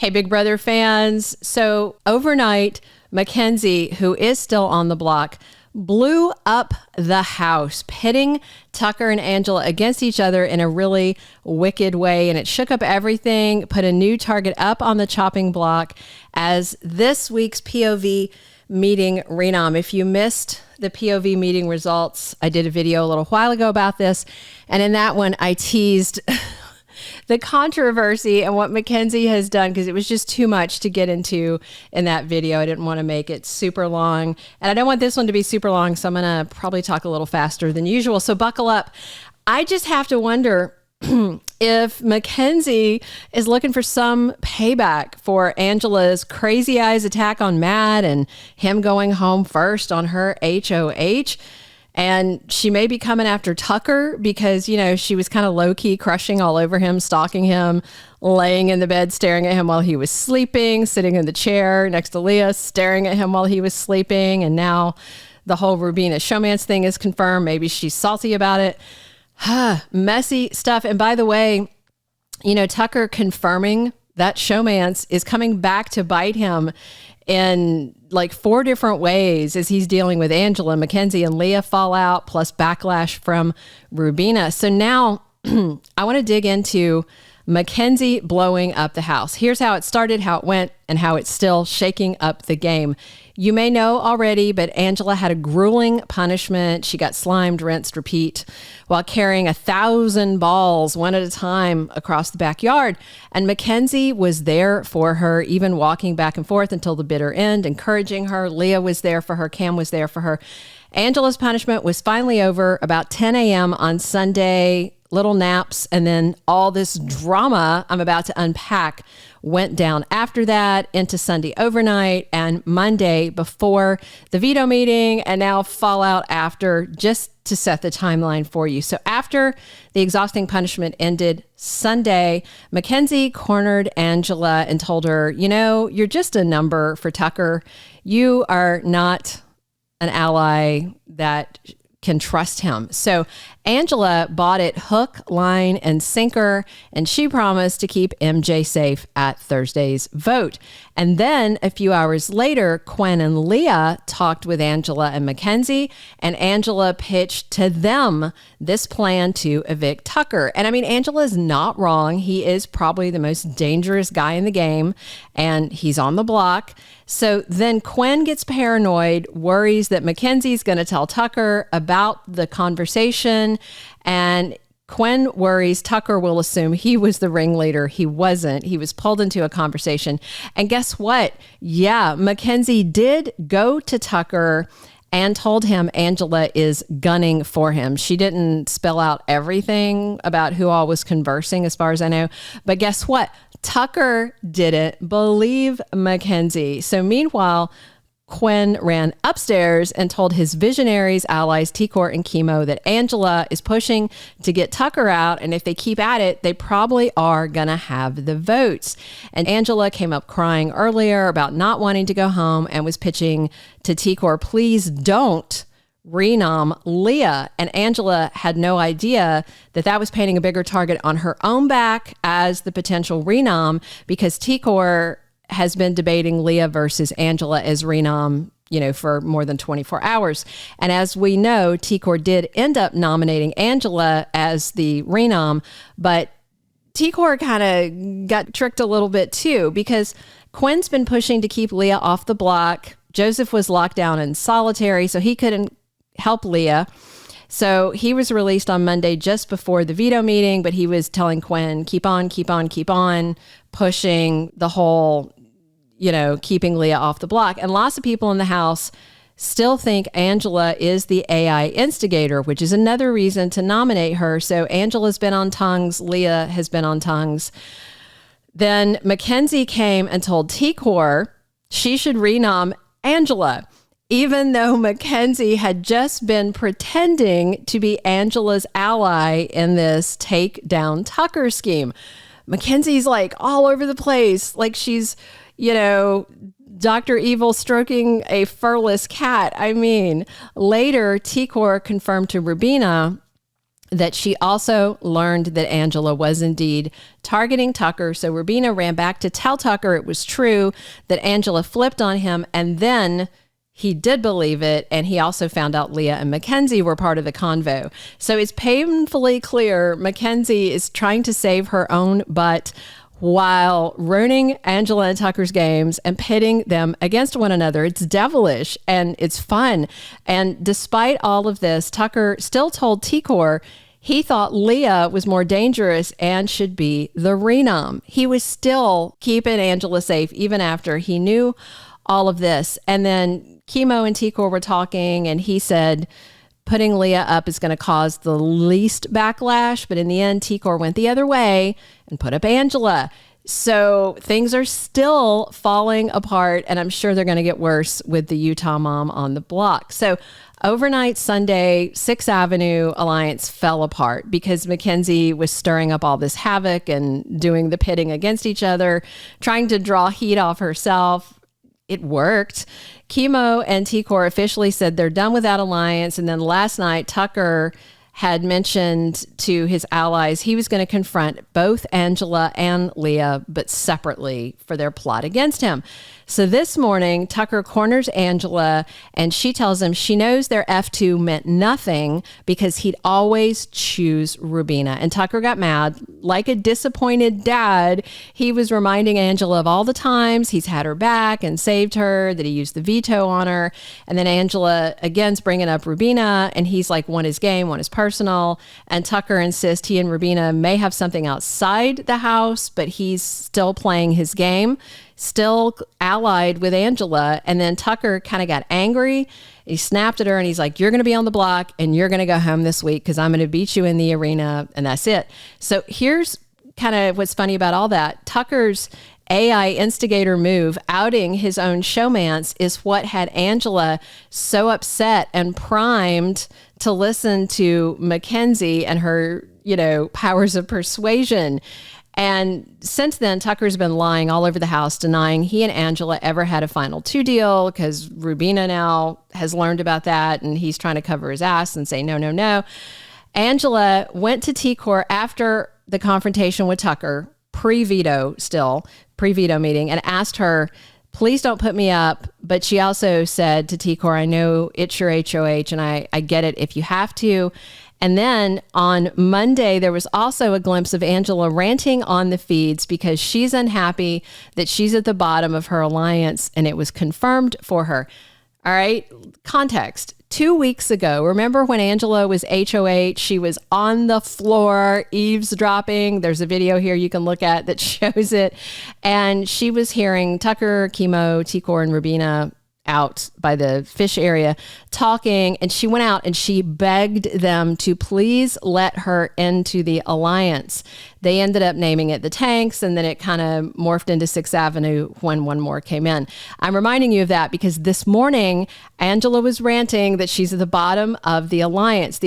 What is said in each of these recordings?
Hey, Big Brother fans. So overnight, McKenzie, who is still on the block, blew up the house, pitting Tucker and Angela against each other in a really wicked way. And it shook up everything, put a new target up on the chopping block as this week's POV meeting renom. If you missed the POV meeting results, I did a video a little while ago about this. And in that one, I teased the controversy and what Mkensy has done, because it was just too much to get into in that video. I didn't want to make it super long, and I don't want this one to be super long, so I'm going to probably talk a little faster than usual. So buckle up. I just have to wonder if Mkensy is looking for some payback for Angela's crazy eyes attack on Matt and him going home first on her HOH. And she may be coming after Tucker because, you know, she was kind of low-key crushing all over him, stalking him, laying in the bed, staring at him while he was sleeping, sitting in the chair next to Leah, staring at him while he was sleeping. And now the whole Rubina showmance thing is confirmed. Maybe she's salty about it. Messy stuff. And by the way, you know, Tucker confirming that showmance is coming back to bite him in like 4 different ways as he's dealing with Angela, Mkensy, and Leah fallout, plus backlash from Rubina. So now I want to dig into Mkensy blowing up the house. Here's how it started, how it went, and how it's still shaking up the game. You may know already, but Angela had a grueling punishment. She got slimed, rinsed, repeat, while carrying 1,000 balls one at a time across the backyard. And Mkensy was there for her, even walking back and forth until the bitter end, encouraging her. Leah was there for her. Cam was there for her. Angela's punishment was finally over about 10 a.m. on Sunday. Little naps, and then all this drama I'm about to unpack went down after that into Sunday overnight and Monday before the veto meeting, and now fallout after, just to set the timeline for you. So after the exhausting punishment ended Sunday, Mkensy cornered Angela and told her, you know, you're just a number for Tucker. You are not an ally that can trust him. So Angela bought it hook, line, and sinker, and she promised to keep MJ safe at Thursday's vote. And then a few hours later, Quen and Leah talked with Angela and Mkensy, and Angela pitched to them this plan to evict Tucker. And I mean, Angela's not wrong. He is probably the most dangerous guy in the game, and he's on the block. So then Quen gets paranoid, worries that Mkensy's going to tell Tucker about the conversation, and Quen worries Tucker will assume he was the ringleader. He wasn't. He was pulled into a conversation. And guess what? Yeah, Mkensy did go to Tucker and told him Angela is gunning for him. She didn't spell out everything about who all was conversing, as far as I know. But guess what? Tucker didn't believe Mkensy. So meanwhile, Quen ran upstairs and told his visionaries, allies, T-Court and Chemo, that Angela is pushing to get Tucker out. And if they keep at it, they probably are going to have the votes. And Angela came up crying earlier about not wanting to go home and was pitching to T-Court, please don't renom Leah. And Angela had no idea that that was painting a bigger target on her own back as the potential renom, because T-Court has been debating Leah versus Angela as renom, you know, for more than 24 hours. And as we know, T-Court did end up nominating Angela as the renom, but T-Court kind of got tricked a little bit too, because Quen's been pushing to keep Leah off the block. Joseph was locked down in solitary, so he couldn't help Leah. So he was released on Monday just before the veto meeting, but he was telling Quen, keep on, pushing the whole, you know, keeping Leah off the block. And lots of people in the house still think Angela is the AI instigator, which is another reason to nominate her. So Angela's been on tongues. Leah has been on tongues. Then Mkensy came and told T-Court she should renom Angela, even though Mkensy had just been pretending to be Angela's ally in this take down Tucker scheme. Mkensy's like all over the place, like she's, you know, Dr. Evil stroking a furless cat. I mean, later, T-Court confirmed to Rubina that she also learned that Angela was indeed targeting Tucker. So Rubina ran back to tell Tucker it was true, that Angela flipped on him, and then he did believe it, and he also found out Leah and Mkensy were part of the convo. So it's painfully clear Mkensy is trying to save her own butt while ruining Angela and Tucker's games and pitting them against one another. It's devilish and it's fun. And despite all of this, Tucker still told T-Core he thought Leah was more dangerous and should be the renom. He was still keeping Angela safe even after he knew all of this. And then Chemo and T-Core were talking, and he said putting Leah up is going to cause the least backlash. But in the end, T-Core went the other way and put up Angela. So things are still falling apart, and I'm sure they're going to get worse with the Utah mom on the block. So overnight Sunday, 6th Avenue Alliance fell apart because Mkensy was stirring up all this havoc and doing the pitting against each other, trying to draw heat off herself. It worked. Chemo and T-Core officially said they're done with that alliance. And then last night, Tucker had mentioned to his allies he was going to confront both Angela and Leah, but separately for their plot against him. So this morning, Tucker corners Angela, and she tells him she knows their F2 meant nothing because he'd always choose Rubina. And Tucker got mad. Like a disappointed dad, he was reminding Angela of all the times he's had her back and saved her, that he used the veto on her. And then Angela again's bringing up Rubina, and he's like, one is game, one is personal. And Tucker insists he and Rubina may have something outside the house, but he's still playing his game, still allied with Angela. And then Tucker kind of got angry. He snapped at her and he's like, you're going to be on the block and you're going to go home this week because I'm going to beat you in the arena. And that's it. So here's kind of what's funny about all that. Tucker's AI instigator move, outing his own showmance, is what had Angela so upset and primed to listen to Mkensy and her, powers of persuasion. And since then, Tucker's been lying all over the house, denying he and Angela ever had a final 2 deal because Rubina now has learned about that and he's trying to cover his ass and say, no, no, no. Angela went to T-Core after the confrontation with Tucker, pre-veto meeting, and asked her, please don't put me up. But she also said to T-Core, I know it's your HOH and I get it if you have to. And then on Monday, there was also a glimpse of Angela ranting on the feeds because she's unhappy that she's at the bottom of her alliance, and it was confirmed for her. All right, context. 2 weeks ago, remember when Angela was HOH, she was on the floor eavesdropping. There's a video here you can look at that shows it. And she was hearing Tucker, Chemo, T-Core, and Rubina out by the fish area talking, and she went out and she begged them to please let her into the alliance. They ended up naming it the Tanks, and then it kind of morphed into 6th Avenue when one more came in. I'm reminding you of that because this morning Angela was ranting that she's at the bottom of the alliance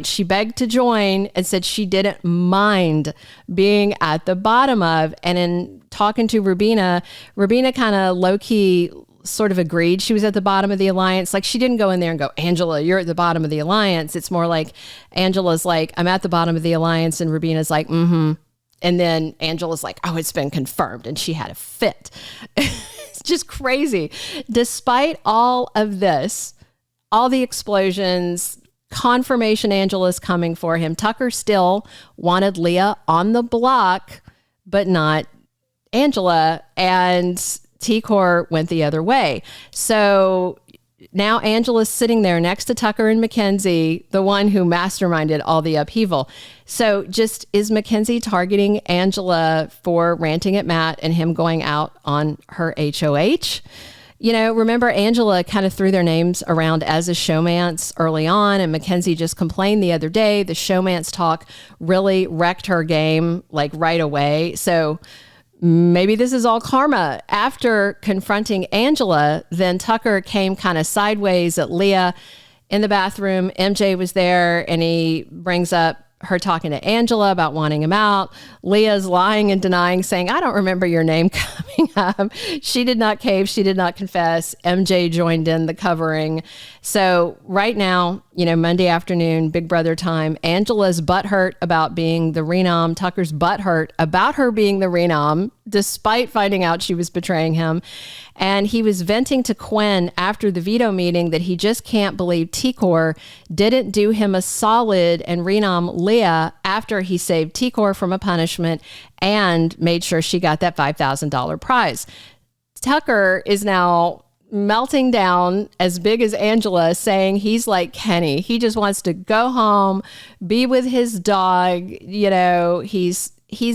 she begged to join and said she didn't mind being at the bottom of. And in talking to Rubina kind of low-key sort of agreed she was at the bottom of the alliance. Like, she didn't go in there and go, Angela, you're at the bottom of the alliance. It's more like Angela's like, I'm at the bottom of the alliance, and Rubina's like, mm-hmm. And then Angela's like, oh, it's been confirmed, and she had a fit. It's just crazy. Despite all of this, all the explosions, confirmation Angela's coming for him, Tucker still wanted Leah on the block, but not Angela. And T-Core went the other way. So now Angela's sitting there next to Tucker and Mkensy, the one who masterminded all the upheaval. So just, is Mkensy targeting Angela for ranting at Matt and him going out on her HOH? Remember Angela kind of threw their names around as a showmance early on, and Mkensy just complained the other day. The showmance talk really wrecked her game like right away. So maybe this is all karma. After confronting Angela, then Tucker came kind of sideways at Leah in the bathroom. MJ was there, and he brings up her talking to Angela about wanting him out. Leah's lying and denying, saying, I don't remember your name coming up. She did not cave. She did not confess. MJ joined in the covering. So right now, Monday afternoon, Big Brother time. Angela's butthurt about being the renom. Tucker's butthurt about her being the renom, despite finding out she was betraying him. And he was venting to Quinn after the veto meeting that he just can't believe T-Cor didn't do him a solid and renom Leah after he saved T-Cor from a punishment and made sure she got that $5,000 prize. Tucker is now melting down as big as Angela, saying he's like Kenny. He just wants to go home, be with his dog. He's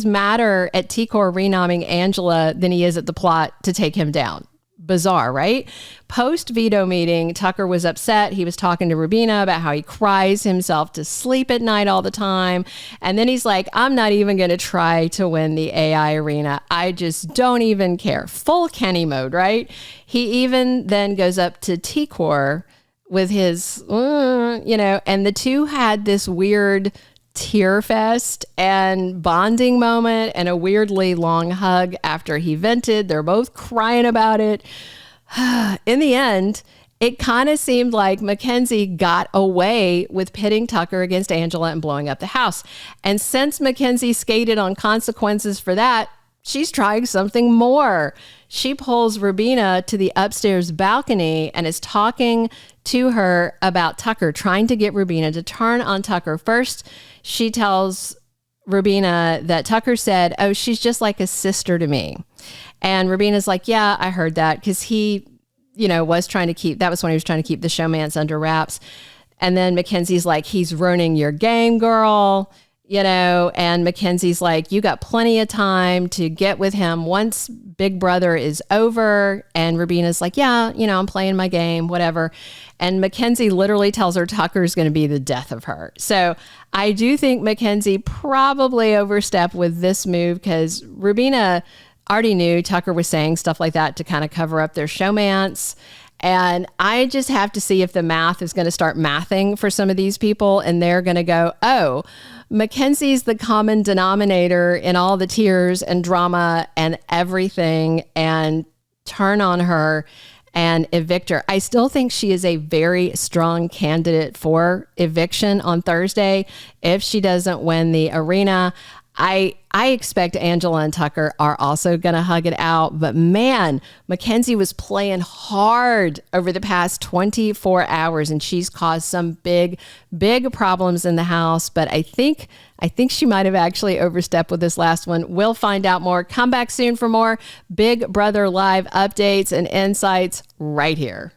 madder at T-Cor renomming Angela than he is at the plot to take him down. Bizarre, right? Post veto meeting, Tucker was upset. He was talking to Rubina about how he cries himself to sleep at night all the time. And then he's like, I'm not even going to try to win the AI arena. I just don't even care. Full Kenny mode, right? He even then goes up to T-Cor with his, and the two had this weird tear fest and bonding moment and a weirdly long hug after he vented. They're both crying about it. In the end, it kind of seemed like Mkensy got away with pitting Tucker against Angela and blowing up the house. And since Mkensy skated on consequences for that, she's trying something more. She pulls Rubina to the upstairs balcony and is talking to her about Tucker, trying to get Rubina to turn on Tucker. First, she tells Rubina that Tucker said, oh, she's just like a sister to me. And Rubina's like, yeah, I heard that, because he, was trying to keep, that was when he was trying to keep the showmance under wraps. And then Mckenzy's like, he's ruining your game, girl. And Mckenzy's like, you got plenty of time to get with him once Big Brother is over. And Rubina's like, yeah, I'm playing my game, whatever. And Mkensy literally tells her Tucker's going to be the death of her. So I do think Mkensy probably overstepped with this move, because Rubina already knew Tucker was saying stuff like that to kind of cover up their showmance. And I just have to see if the math is going to start mathing for some of these people, and they're going to go, oh, Mckenzy's the common denominator in all the tears and drama and everything, and turn on her and evict her. I still think she is a very strong candidate for eviction on Thursday if she doesn't win the arena. I expect Angela and Tucker are also going to hug it out. But man, Mkensy was playing hard over the past 24 hours, and she's caused some big problems in the house. But I think she might have actually overstepped with this last one. We'll find out more. Come back soon for more Big Brother Live updates and insights right here.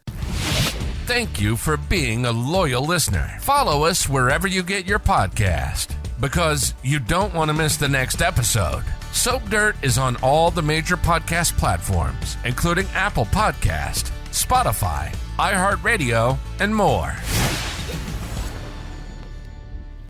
Thank you for being a loyal listener. Follow us wherever you get your podcast, because you don't want to miss the next episode. Soap Dirt is on all the major podcast platforms, including Apple Podcast, Spotify, iHeartRadio, and more.